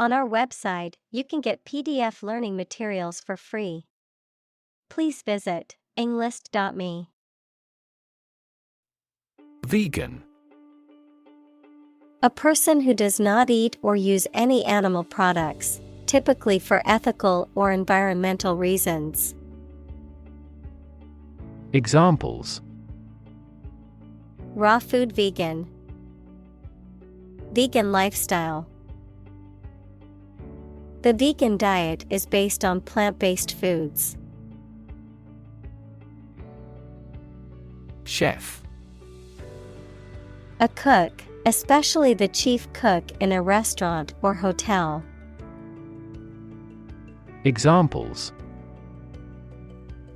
On our website, you can get PDF learning materials for free. Please visit englist.me. Vegan. A person who does not eat or use any animal products, typically for ethical or environmental reasons. Examples: Raw food vegan. Vegan lifestyle. The vegan diet is based on plant-based foods. Chef. A cook, especially the chief cook in a restaurant or hotel. Examples: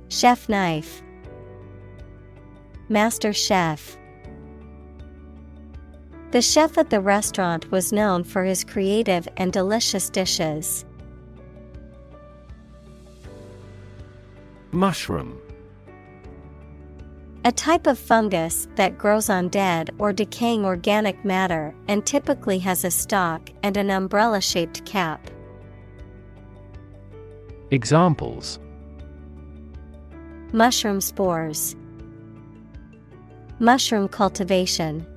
Chef knife. Master chef. The chef at the restaurant was known for his creative and delicious dishes. Mushroom. A type of fungus that grows on dead or decaying organic matter and typically has a stalk and an umbrella-shaped cap. Examples: Mushroom spores. Mushroom cultivation.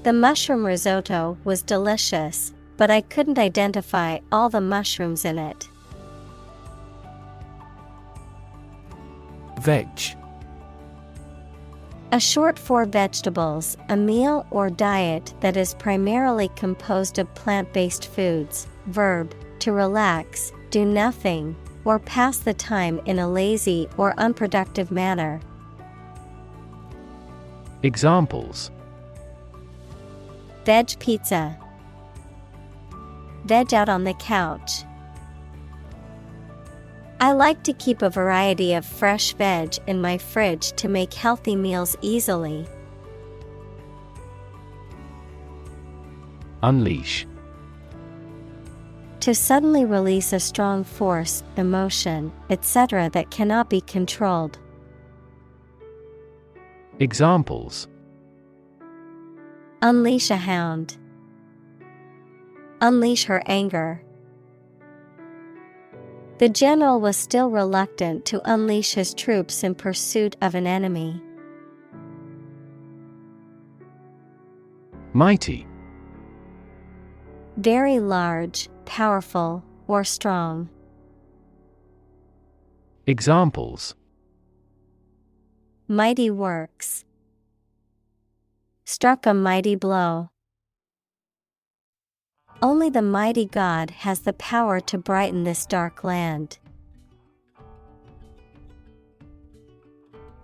The mushroom risotto was delicious, but I couldn't identify all the mushrooms in it. Veg. A short for vegetables, a meal or diet that is primarily composed of plant-based foods. Verb, to relax, do nothing, or pass the time in a lazy or unproductive manner. Examples: Veg pizza. Veg out on the couch. I like to keep a variety of fresh veg in my fridge to make healthy meals easily. Unleash. To suddenly release a strong force, emotion, etc. that cannot be controlled. Examples: Unleash a hound. Unleash her anger. The general was still reluctant to unleash his troops in pursuit of an enemy. Mighty. Very large, powerful, or strong. Examples: Mighty works. Struck a mighty blow. Only the mighty God has the power to brighten this dark land.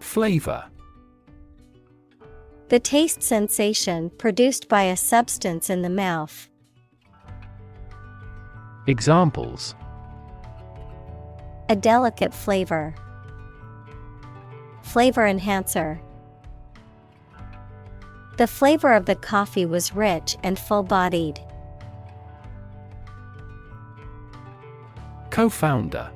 Flavor. The taste sensation produced by a substance in the mouth. Examples: A delicate flavor. Flavor enhancer. The flavor of the coffee was rich and full-bodied. Co-founder.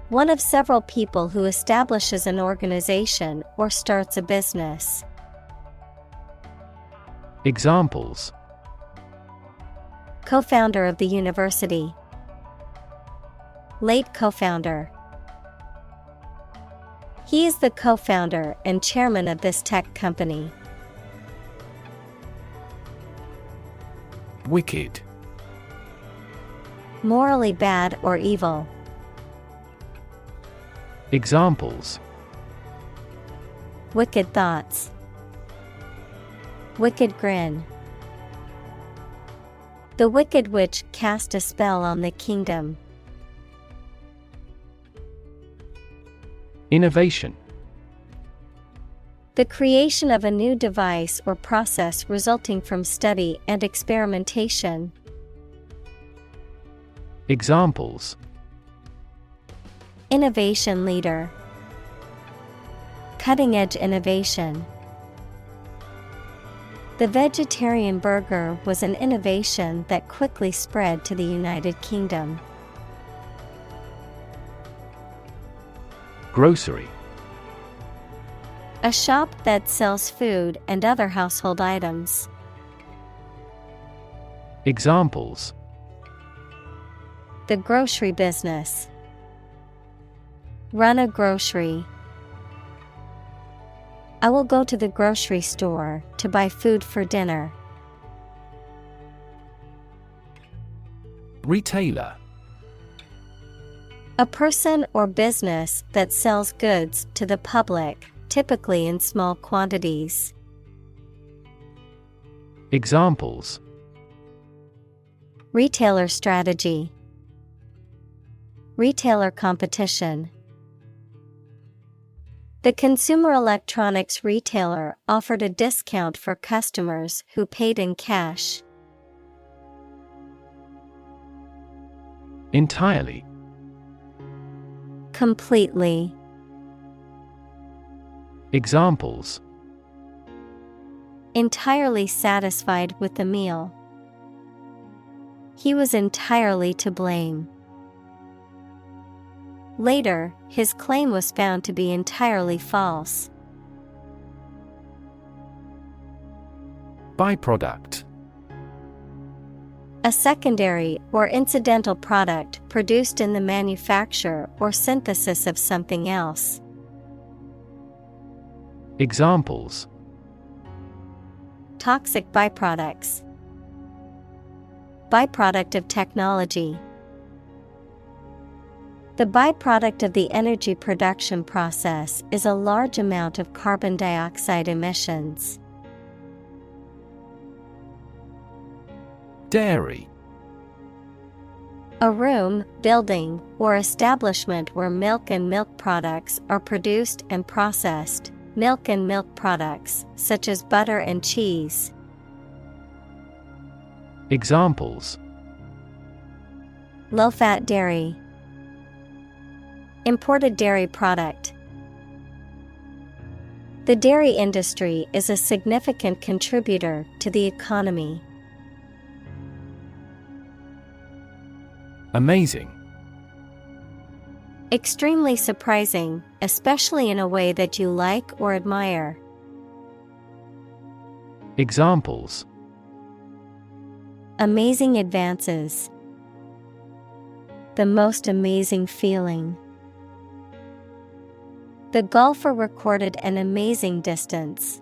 One of several people who establishes an organization or starts a business. Examples: Co-founder of the university. Late co-founder. He is the co-founder and chairman of this tech company. Wicked. Morally bad or evil. Examples: Wicked thoughts. Wicked grin. The wicked witch cast a spell on the kingdom. Innovation. The creation of a new device or process resulting from study and experimentation. Examples: Innovation leader. Cutting-edge innovation. The vegetarian burger was an innovation that quickly spread to the United Kingdom. Grocery. A shop that sells food and other household items. Examples: The grocery business. Run a grocery. I will go to the grocery store to buy food for dinner. Retailer. A person or business that sells goods to the public, typically in small quantities. Examples: Retailer strategy. Retailer competition. The consumer electronics retailer offered a discount for customers who paid in cash. Entirely. Completely. Examples: Entirely satisfied with the meal. He was entirely to blame. Later, his claim was found to be entirely false. Byproduct. A secondary or incidental product produced in the manufacture or synthesis of something else. Examples: Toxic byproducts. Byproduct of technology. The byproduct of the energy production process is a large amount of carbon dioxide emissions. Dairy. A room, building, or establishment where milk and milk products are produced and processed. Milk and milk products, such as butter and cheese. Examples: Low-fat dairy. Imported dairy product. The dairy industry is a significant contributor to the economy. Amazing. Extremely surprising, especially in a way that you like or admire. Examples: Amazing advances. The most amazing feeling. The golfer recorded an amazing distance.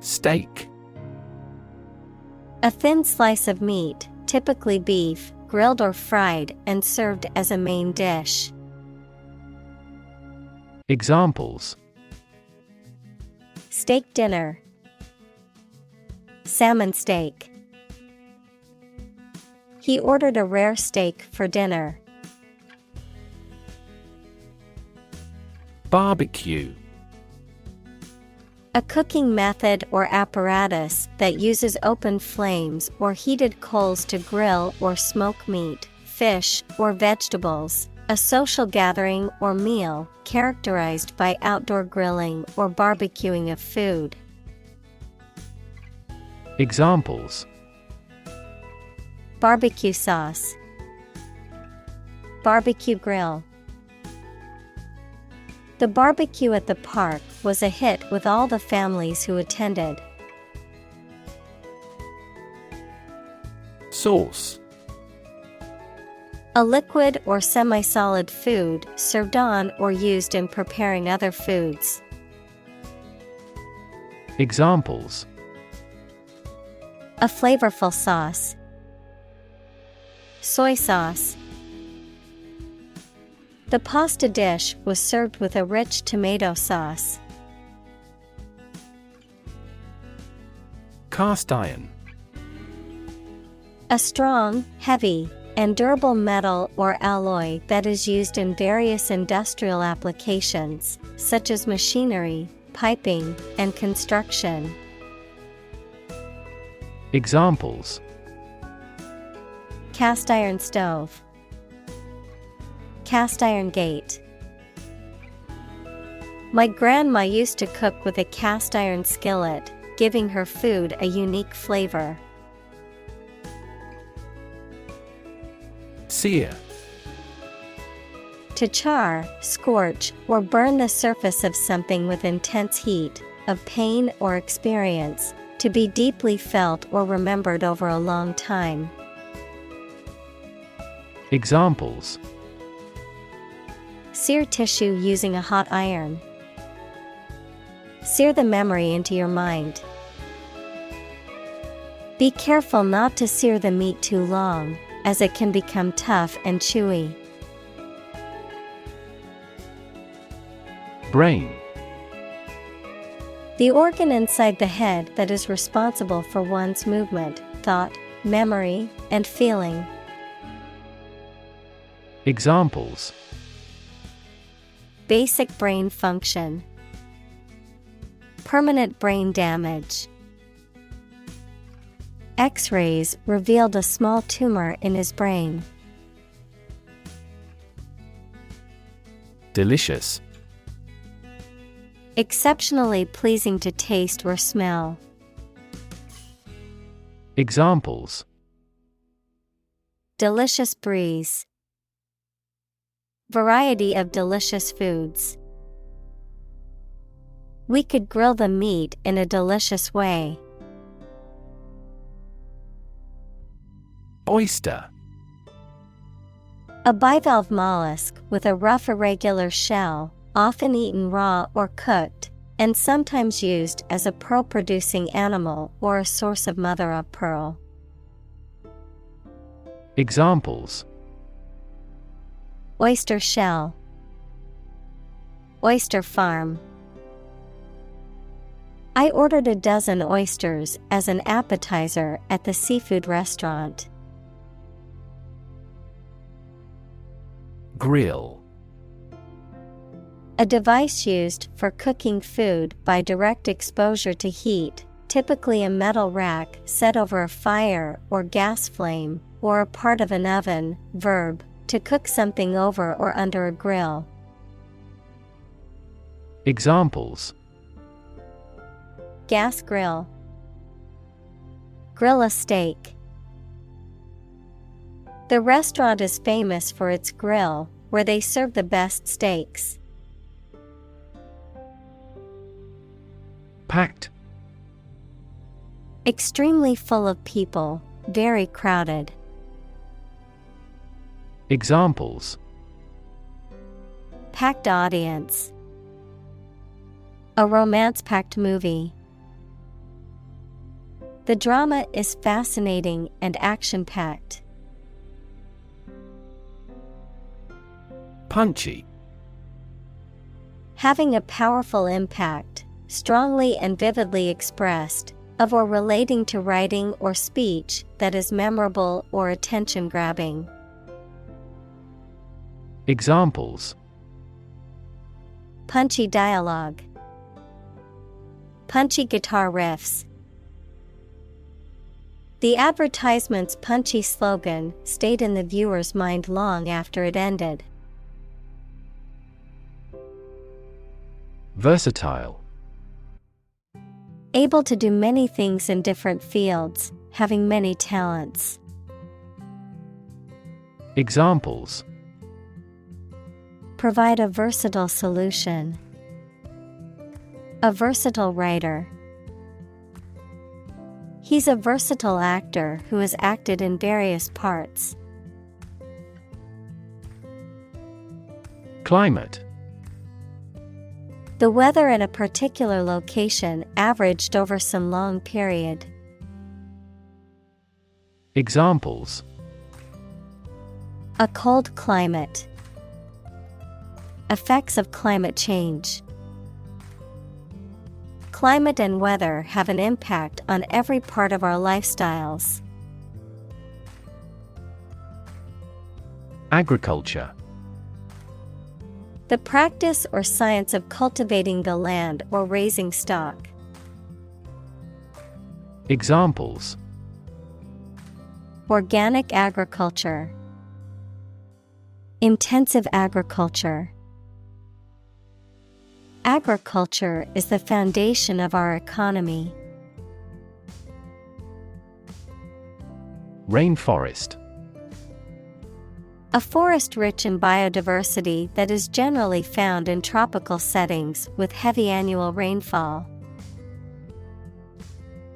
Steak. A thin slice of meat, typically beef, grilled or fried and served as a main dish. Examples: Steak dinner. Salmon steak. He ordered a rare steak for dinner. Barbecue. A cooking method or apparatus that uses open flames or heated coals to grill or smoke meat, fish, or vegetables. A social gathering or meal characterized by outdoor grilling or barbecuing of food. Examples: Barbecue sauce. Barbecue grill. The barbecue at the park was a hit with all the families who attended. Sauce. A liquid or semi-solid food served on or used in preparing other foods. Examples: A flavorful sauce. Soy sauce. The pasta dish was served with a rich tomato sauce. Cast iron. A strong, heavy, and durable metal or alloy that is used in various industrial applications, such as machinery, piping, and construction. Examples: Cast iron stove. Cast iron gate. My grandma used to cook with a cast iron skillet, giving her food a unique flavor. Sear. To char, scorch, or burn the surface of something with intense heat, of pain or experience, To be deeply felt or remembered over a long time. Examples: Sear tissue using a hot iron. Sear the memory into your mind. Be careful not to sear the meat too long, as it can become tough and chewy. Brain. The organ inside the head that is responsible for one's movement, thought, memory, and feeling. Examples: Basic brain function. Permanent brain damage. X-rays revealed a small tumor in his brain. Delicious. Exceptionally pleasing to taste or smell. Examples: Delicious breeze. Variety of delicious foods. We could grill the meat in a delicious way. Oyster. A bivalve mollusk with a rough irregular shell, often eaten raw or cooked, and sometimes used as a pearl-producing animal or a source of mother-of-pearl. Examples: Oyster shell. Oyster farm. I ordered a dozen oysters as an appetizer at the seafood restaurant. Grill. A device used for cooking food by direct exposure to heat, typically a metal rack set over a fire or gas flame, or a part of an oven. Verb, to cook something over or under a grill. Examples: Gas grill. Grill a steak. The restaurant is famous for its grill, where they serve the best steaks. Packed. Extremely full of people, very crowded. Examples: Packed audience. A romance-packed movie. The drama is fascinating and action-packed. Punchy. Having a powerful impact, strongly and vividly expressed, of or relating to writing or speech that is memorable or attention-grabbing. Examples: Punchy dialogue. Punchy guitar riffs. The advertisement's punchy slogan stayed in the viewer's mind long after it ended. Versatile. Able to do many things in different fields, having many talents. Examples: Provide a versatile solution. A versatile writer. He's a versatile actor who has acted in various parts. Climate. The weather in a particular location averaged over some long period. Examples: A cold climate. Effects of climate change. Climate and weather have an impact on every part of our lifestyles. Agriculture. The practice or science of cultivating the land or raising stock. Examples: Organic agriculture. Intensive agriculture. Agriculture is the foundation of our economy. Rainforest. A forest rich in biodiversity that is generally found in tropical settings with heavy annual rainfall.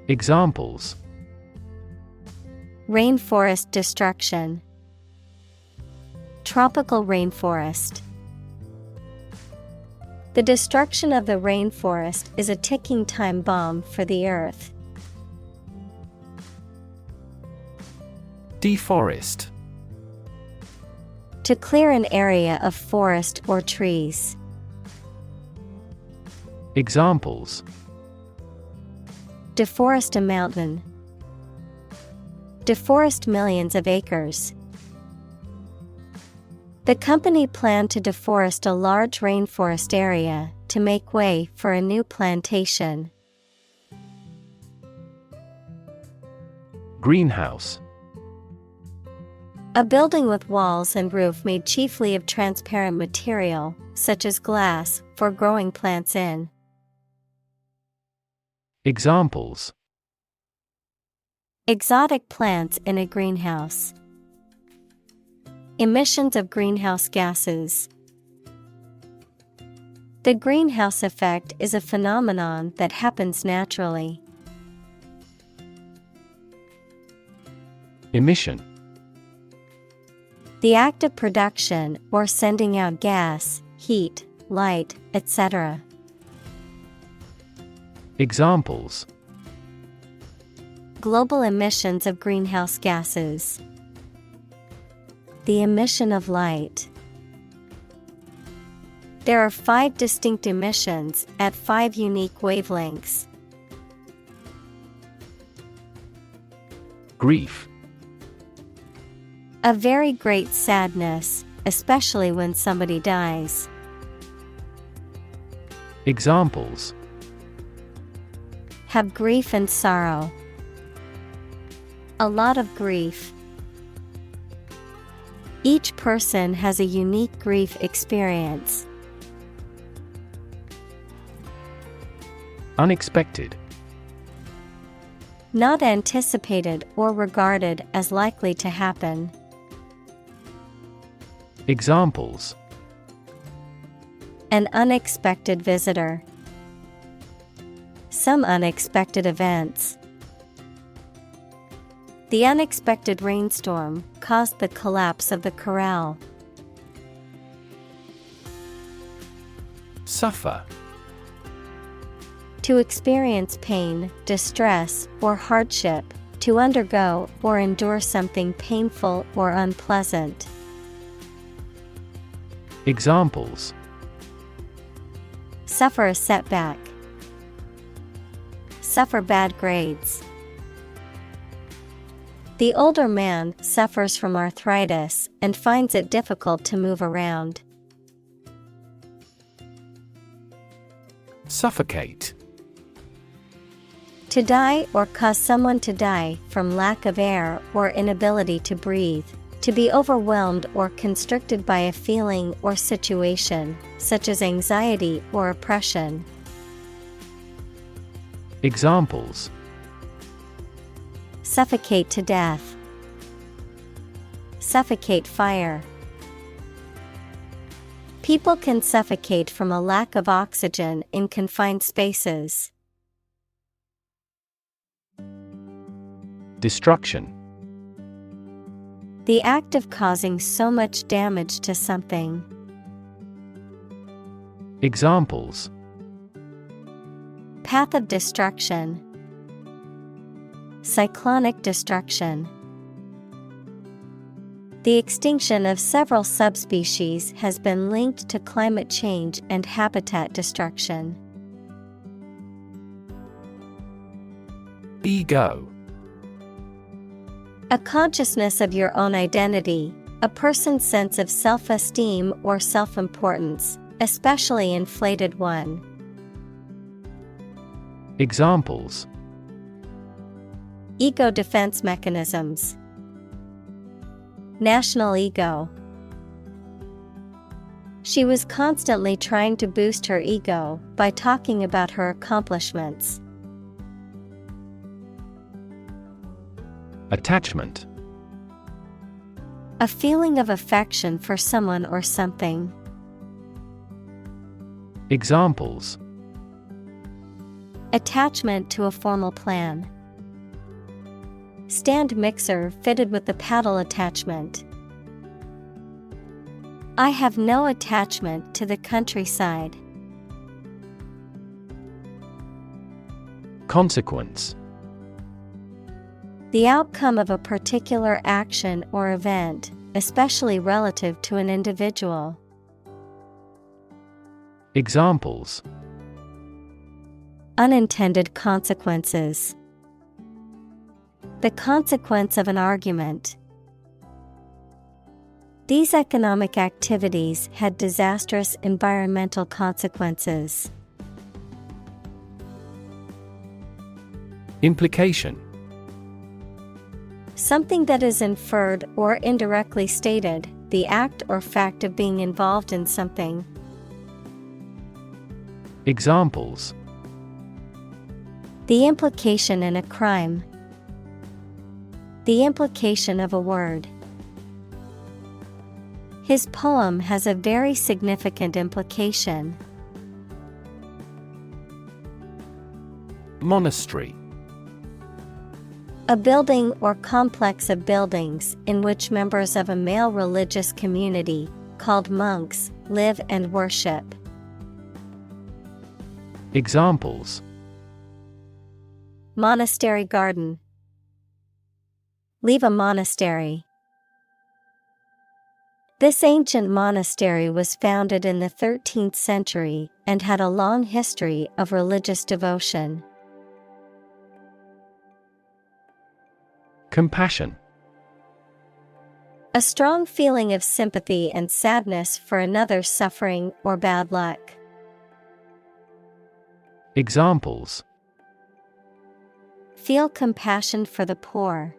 Examples: rainforest destruction, tropical rainforest. The destruction of the rainforest is a ticking time bomb for the Earth. Deforest. To clear an area of forest or trees. Examples: deforest a mountain, deforest millions of acres. The company planned to deforest a large rainforest area to make way for a new plantation. Greenhouse. A building with walls and roof made chiefly of transparent material, such as glass, for growing plants in. Examples: exotic plants in a greenhouse. Emissions of greenhouse gases. The greenhouse effect is a phenomenon that happens naturally. Emission. The act of production or sending out gas, heat, light, etc. Examples: global emissions of greenhouse gases. The emission of light. There are 5 distinct emissions at 5 unique wavelengths. Grief. A very great sadness, especially when somebody dies. Examples: have grief and sorrow. A lot of grief. Each person has a unique grief experience. Unexpected. Not anticipated or regarded as likely to happen. Examples: an unexpected visitor. Some unexpected events. The unexpected rainstorm caused the collapse of the corral. Suffer. To experience pain, distress, or hardship, to undergo or endure something painful or unpleasant. Examples: suffer a setback. Suffer bad grades. The older man suffers from arthritis and finds it difficult to move around. Suffocate. To die or cause someone to die from lack of air or inability to breathe. To be overwhelmed or constricted by a feeling or situation, such as anxiety or oppression. Examples: suffocate to death. Suffocate fire. People can suffocate from a lack of oxygen in confined spaces. Destruction. The act of causing so much damage to something. Examples: path of destruction. Cyclonic destruction. The extinction of several subspecies has been linked to climate change and habitat destruction. Ego. A consciousness of your own identity, a person's sense of self-esteem or self-importance, especially inflated one. Examples: ego defense mechanisms. National ego. She was constantly trying to boost her ego by talking about her accomplishments. Attachment. A feeling of affection for someone or something. Examples: attachment to a formal plan. Stand mixer fitted with the paddle attachment. I have no attachment to the countryside. Consequence. The outcome of a particular action or event, especially relative to an individual. Examples. Unintended consequences. The consequence of an argument. These economic activities had disastrous environmental consequences. Implication. Something that is inferred or indirectly stated, the act or fact of being involved in something. Examples. The implication in a crime. The implication of a word. His poem has a very significant implication. Monastery. A building or complex of buildings in which members of a male religious community, called monks, live and worship. Examples. Monastery garden. Leave a monastery. This ancient monastery was founded in the 13th century and had a long history of religious devotion. Compassion. A strong feeling of sympathy and sadness for another's suffering or bad luck. Examples. Feel compassion for the poor.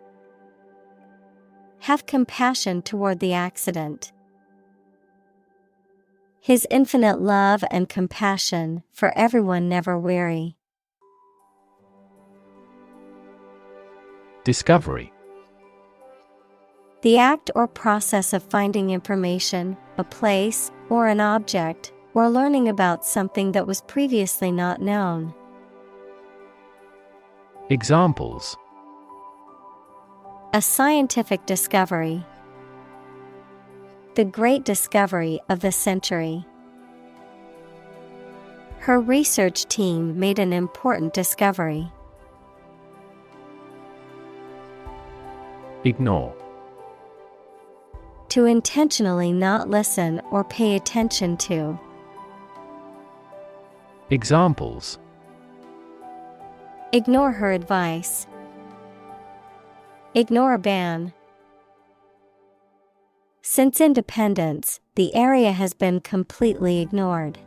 Have compassion toward the accident. His infinite love and compassion for everyone never weary. Discovery. The act or process of finding information, a place, or an object, or learning about something that was previously not known. Examples. A scientific discovery. The great discovery of the century. Her research team made an important discovery. Ignore. To intentionally not listen or pay attention to. Examples. Ignore her advice. Ignore a ban. Since independence, the area has been completely ignored.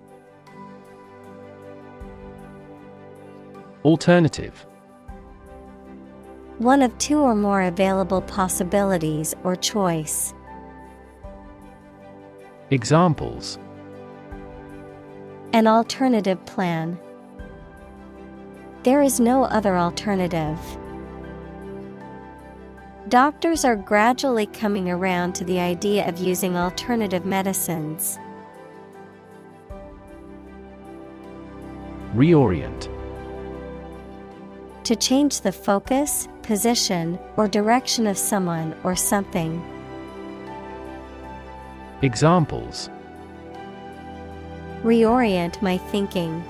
Alternative. One of two or more available possibilities or choice. Examples. An alternative plan. There is no other alternative. Doctors are gradually coming around to the idea of using alternative medicines. Reorient. To change the focus, position, or direction of someone or something. Examples. Reorient my thinking.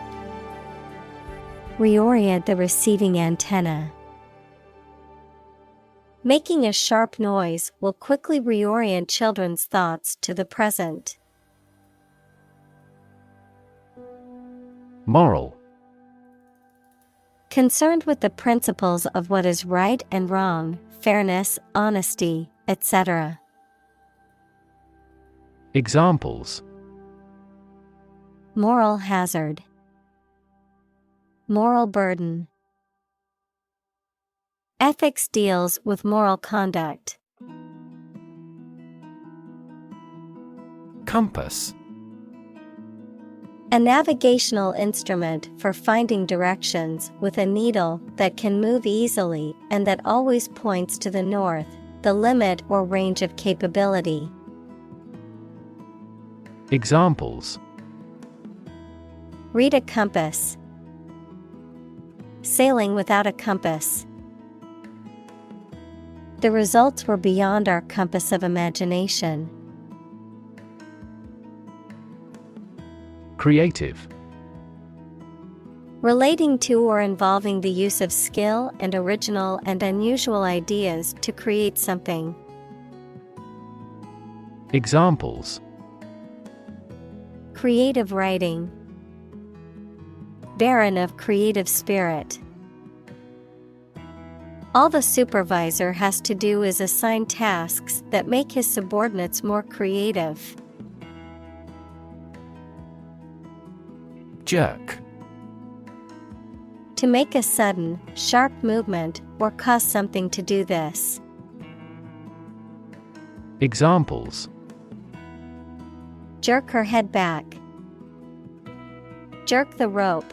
Reorient the receiving antenna. Making a sharp noise will quickly reorient children's thoughts to the present. Moral. Concerned with the principles of what is right and wrong, fairness, honesty, etc. Examples. Moral hazard. Moral burden. Ethics deals with moral conduct. Compass. A navigational instrument for finding directions with a needle that can move easily and that always points to the north, the limit or range of capability. Examples. Read a compass. Sailing without a compass. The results were beyond our compass of imagination. Creative. Relating to or involving the use of skill and original and unusual ideas to create something. Examples: creative writing, barren of creative spirit. All the supervisor has to do is assign tasks that make his subordinates more creative. Jerk. To make a sudden, sharp movement or cause something to do this. Examples: jerk her head back, jerk the rope.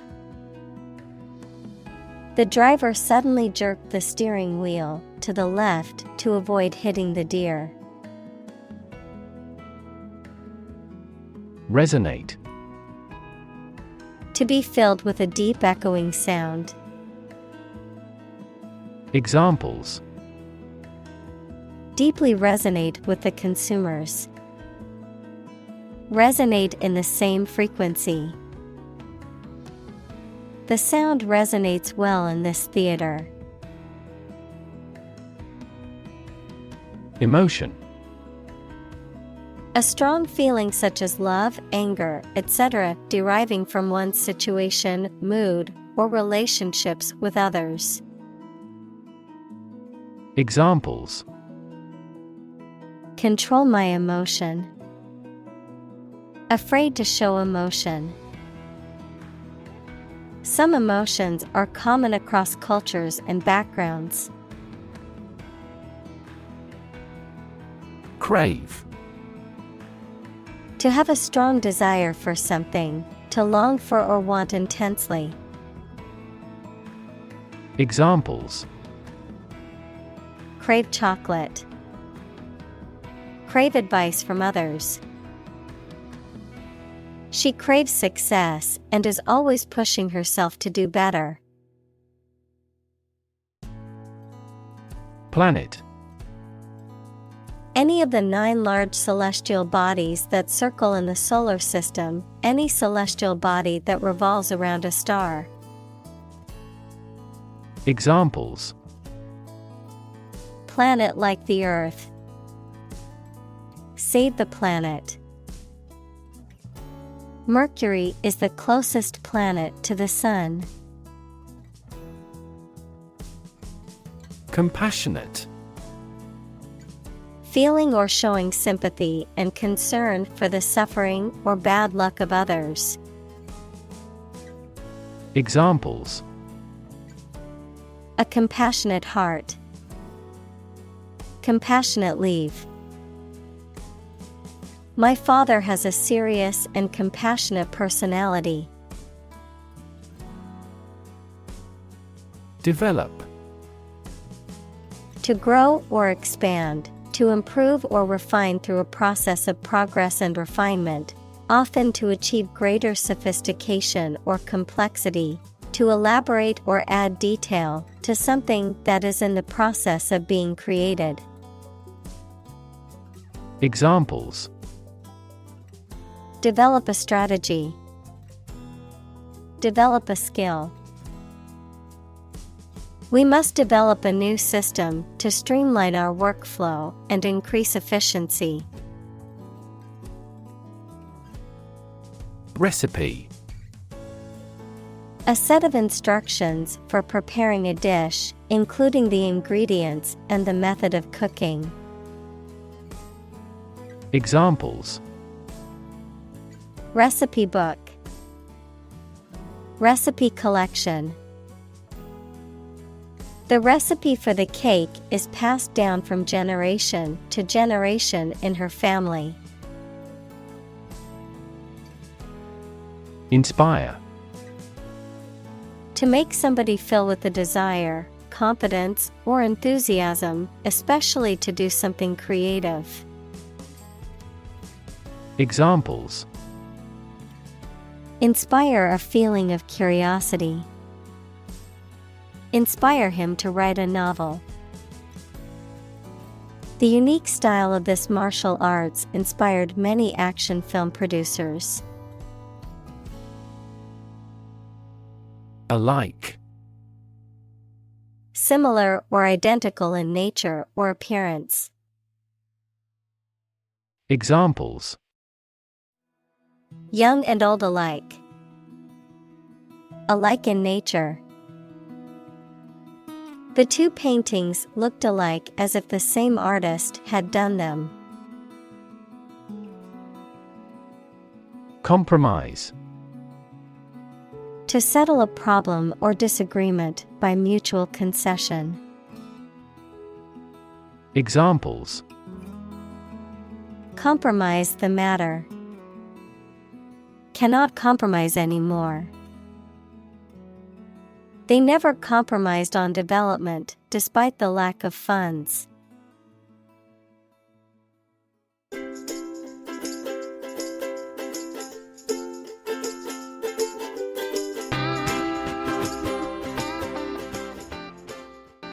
The driver suddenly jerked the steering wheel to the left to avoid hitting the deer. Resonate. To be filled with a deep echoing sound. Examples: deeply resonate with the consumers. Resonate in the same frequency. The sound resonates well in this theater. Emotion. A strong feeling such as love, anger, etc., deriving from one's situation, mood, or relationships with others. Examples: control my emotion. Afraid to show emotion. Some emotions are common across cultures and backgrounds. Crave. To have a strong desire for something, to long for or want intensely. Examples: crave chocolate. Crave advice from others. She craves success and is always pushing herself to do better. Planet. Any of the 9 large celestial bodies that circle in the solar system, any celestial body that revolves around a star. Examples: planet like the Earth. Save the planet. Mercury is the closest planet to the Sun. Compassionate. Feeling or showing sympathy and concern for the suffering or bad luck of others. Examples: a compassionate heart. Compassionate leave. My father has a serious and compassionate personality. Develop. To grow or expand, to improve or refine through a process of progress and refinement, often to achieve greater sophistication or complexity, to elaborate or add detail to something that is in the process of being created. Examples: develop a strategy. Develop a skill. We must develop a new system to streamline our workflow and increase efficiency. Recipe. A set of instructions for preparing a dish, including the ingredients and the method of cooking. Examples: recipe book. Recipe collection. The recipe for the cake is passed down from generation to generation in her family. Inspire. To make somebody feel with a desire, confidence, or enthusiasm, especially to do something creative. Examples: inspire a feeling of curiosity. Inspire him to write a novel. The unique style of this martial arts inspired many action film producers. Alike. Similar or identical in nature or appearance. Examples: Young and old alike. Alike in nature. The two paintings looked alike as if the same artist had done them. Compromise. To settle a problem or disagreement by mutual concession. Examples: Compromise the matter. Cannot compromise anymore. They never compromised on development, despite the lack of funds.